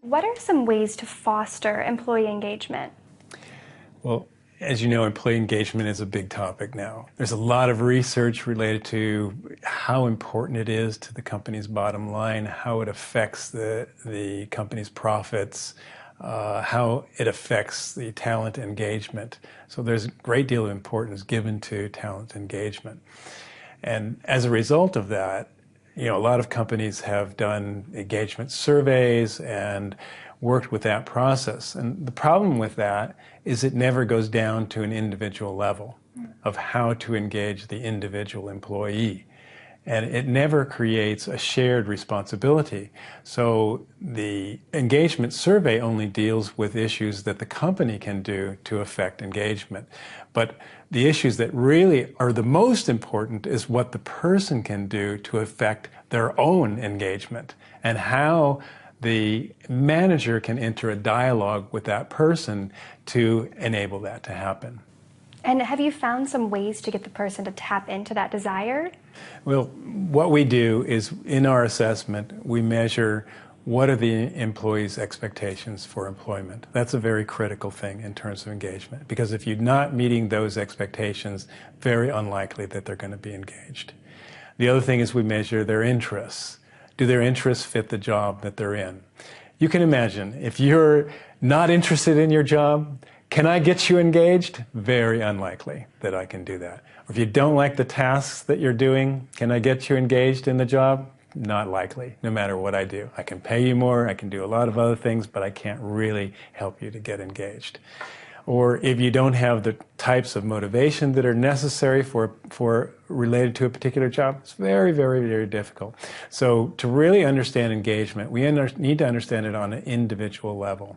What are some ways to foster employee engagement? Well, as you know, employee engagement is a big topic now. There's a lot of research related to how important it is to the company's bottom line, how it affects the company's profits, how it affects the talent engagement. So there's a great deal of importance given to talent engagement. And as a result of that, a lot of companies have done engagement surveys and worked with that process. And the problem with that is it never goes down to an individual level of how to engage the individual employee. And it never creates a shared responsibility. So the engagement survey only deals with issues that the company can do to affect engagement. But the issues that really are the most important is what the person can do to affect their own engagement, and how the manager can enter a dialogue with that person to enable that to happen. And have you found some ways to get the person to tap into that desire? Well, what we do is, in our assessment, we measure what are the employees' expectations for employment. That's a very critical thing in terms of engagement, because if you're not meeting those expectations, very unlikely that they're going to be engaged. The other thing is we measure their interests. Do their interests fit the job that they're in? You can imagine, if you're not interested in your job, can I get you engaged? Very unlikely that I can do that. Or if you don't like the tasks that you're doing, can I get you engaged in the job? Not likely, no matter what I do. I can pay you more, I can do a lot of other things, but I can't really help you to get engaged. Or if you don't have the types of motivation that are necessary for related to a particular job, it's very, very, very difficult. So to really understand engagement, we need to understand it on an individual level.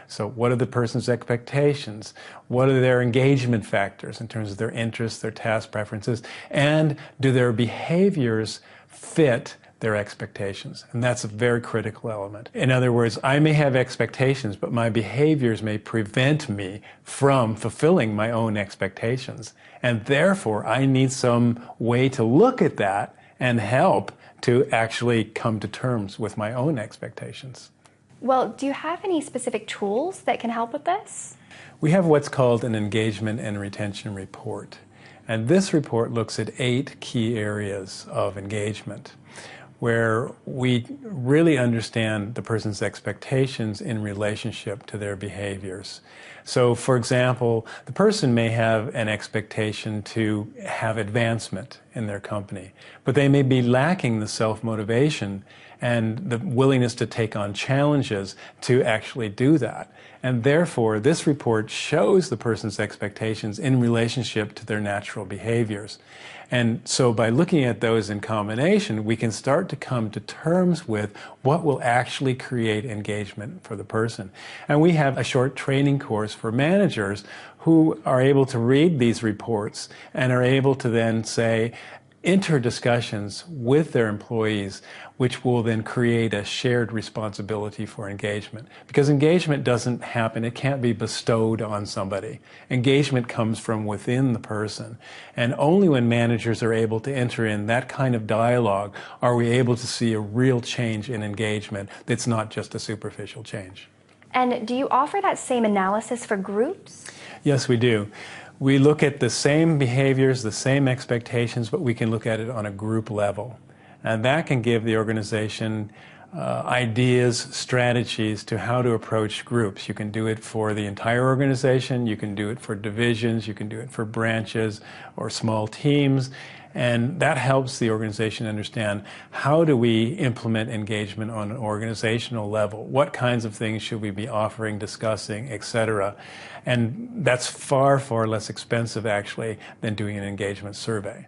So what are the person's expectations? What are their engagement factors in terms of their interests, their task preferences, and do their behaviors fit their expectations? And that's a very critical element. In other words, I may have expectations, but my behaviors may prevent me from fulfilling my own expectations. And therefore, I need some way to look at that and help to actually come to terms with my own expectations. Well, do you have any specific tools that can help with this? We have what's called an engagement and retention report. And this report looks at 8 key areas of engagement, where we really understand the person's expectations in relationship to their behaviors. So, for example, the person may have an expectation to have advancement in their company, but they may be lacking the self-motivation and the willingness to take on challenges to actually do that. And therefore, this report shows the person's expectations in relationship to their natural behaviors. And so by looking at those in combination, we can start to come to terms with what will actually create engagement for the person. And we have a short training course for managers who are able to read these reports and are able to then say, enter discussions with their employees, which will then create a shared responsibility for engagement. Because engagement doesn't happen, it can't be bestowed on somebody. Engagement comes from within the person. And only when managers are able to enter in that kind of dialogue are we able to see a real change in engagement that's not just a superficial change. And do you offer that same analysis for groups? Yes, we do. We look at the same behaviors, the same expectations, but we can look at it on a group level. And that can give the organization ideas, strategies to how to approach groups. You can do it for the entire organization, you can do it for divisions, you can do it for branches or small teams. And that helps the organization understand, how do we implement engagement on an organizational level? What kinds of things should we be offering, discussing, etc.? And that's far, far less expensive, actually, than doing an engagement survey.